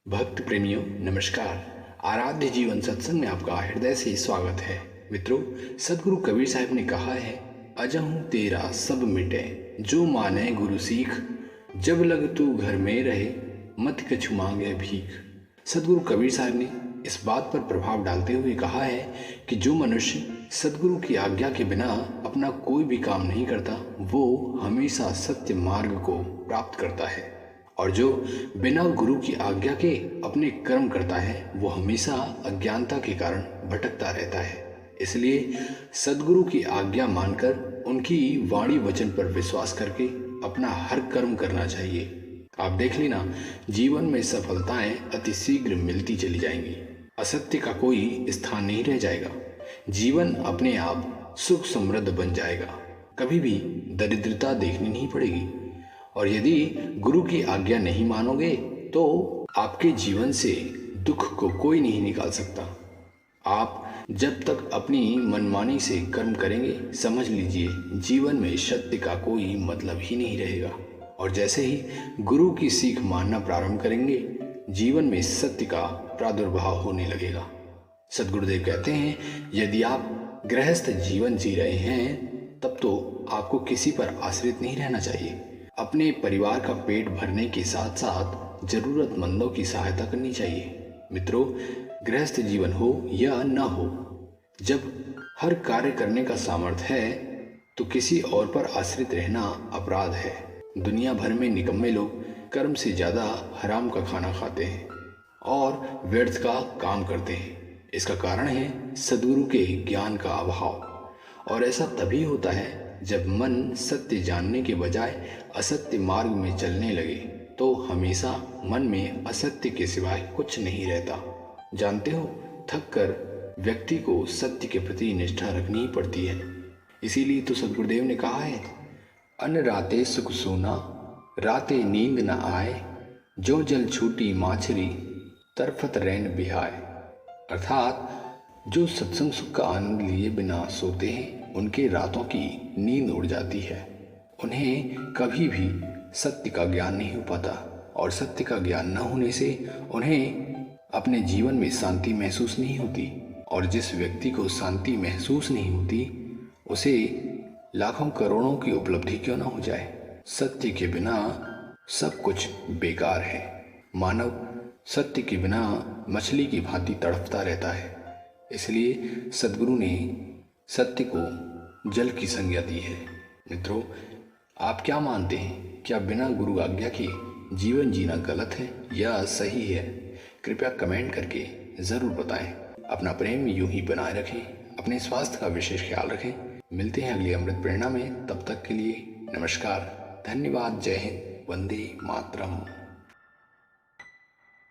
भक्त प्रेमियों नमस्कार। आराध्य जीवन सत्संग में आपका हृदय से स्वागत है। मित्रों, सदगुरु कबीर साहब ने कहा है, अजहूँ तेरा सब मिटे जो माने गुरु सीख, जब लग तू घर में रहे मत कछु मांगे भीख। सदगुरु कबीर साहब ने इस बात पर प्रभाव डालते हुए कहा है कि जो मनुष्य सदगुरु की आज्ञा के बिना अपना कोई भी काम नहीं करता वो हमेशा सत्य मार्ग को प्राप्त करता है, और जो बिना गुरु की आज्ञा के अपने कर्म करता है वो हमेशा अज्ञानता के कारण भटकता रहता है। इसलिए सदगुरु की आज्ञा मानकर उनकी वाणी वचन पर विश्वास करके अपना हर कर्म करना चाहिए। आप देख लेना, जीवन में सफलताएं अति शीघ्र मिलती चली जाएंगी। असत्य का कोई स्थान नहीं रह जाएगा। जीवन अपने आप सुख समृद्ध बन जाएगा। कभी भी दरिद्रता देखनी नहीं पड़ेगी। और यदि गुरु की आज्ञा नहीं मानोगे तो आपके जीवन से दुख को कोई नहीं निकाल सकता। आप जब तक अपनी मनमानी से कर्म करेंगे, समझ लीजिए जीवन में सत्य का कोई मतलब ही नहीं रहेगा। और जैसे ही गुरु की सीख मानना प्रारंभ करेंगे, जीवन में सत्य का प्रादुर्भाव होने लगेगा। सद्गुरुदेव कहते हैं, यदि आप गृहस्थ जीवन जी रहे हैं तब तो आपको किसी पर आश्रित नहीं रहना चाहिए। अपने परिवार का पेट भरने के साथ साथ जरूरतमंदों की सहायता करनी चाहिए। मित्रों, गृहस्थ जीवन हो या न हो, जब हर कार्य करने का सामर्थ्य है तो किसी और पर आश्रित रहना अपराध है। दुनिया भर में निकम्मे लोग कर्म से ज़्यादा हराम का खाना खाते हैं और व्यर्थ का काम करते हैं। इसका कारण है सद्गुरु के ज्ञान का अभाव। और ऐसा तभी होता है जब मन सत्य जानने के बजाय असत्य मार्ग में चलने लगे, तो हमेशा मन में असत्य के सिवाय कुछ नहीं रहता। जानते हो, थक कर व्यक्ति को सत्य के प्रति निष्ठा रखनी पड़ती है। इसीलिए तो सद्गुरुदेव ने कहा है, अन्न राते सुख सोना राते नींद न आए, जो जल छूटी माछरी तरफत रैन बिहाय। अर्थात जो सत्संग सुख का आनंद लिए बिना सोते हैं उनके रातों की नींद उड़ जाती है। उन्हें कभी भी सत्य का ज्ञान नहीं हो पाता, और सत्य का ज्ञान न होने से उन्हें अपने जीवन में शांति महसूस नहीं होती। और जिस व्यक्ति को शांति महसूस नहीं होती उसे लाखों करोड़ों की उपलब्धि क्यों न हो जाए। सत्य के बिना सब कुछ बेकार है। मानव सत्य के बिना मछली की भांति तड़पता रहता है। इसलिए सद्गुरु ने सत्य को जल की संज्ञा दी है। मित्रों, आप क्या मानते हैं? क्या बिना गुरु आज्ञा के जीवन जीना गलत है या सही है? कृपया कमेंट करके ज़रूर बताएं। अपना प्रेम यूं ही बनाए रखें। अपने स्वास्थ्य का विशेष ख्याल रखें। मिलते हैं अगली अमृत प्रेरणा में। तब तक के लिए नमस्कार, धन्यवाद, जय हिंद, वंदे मातरम।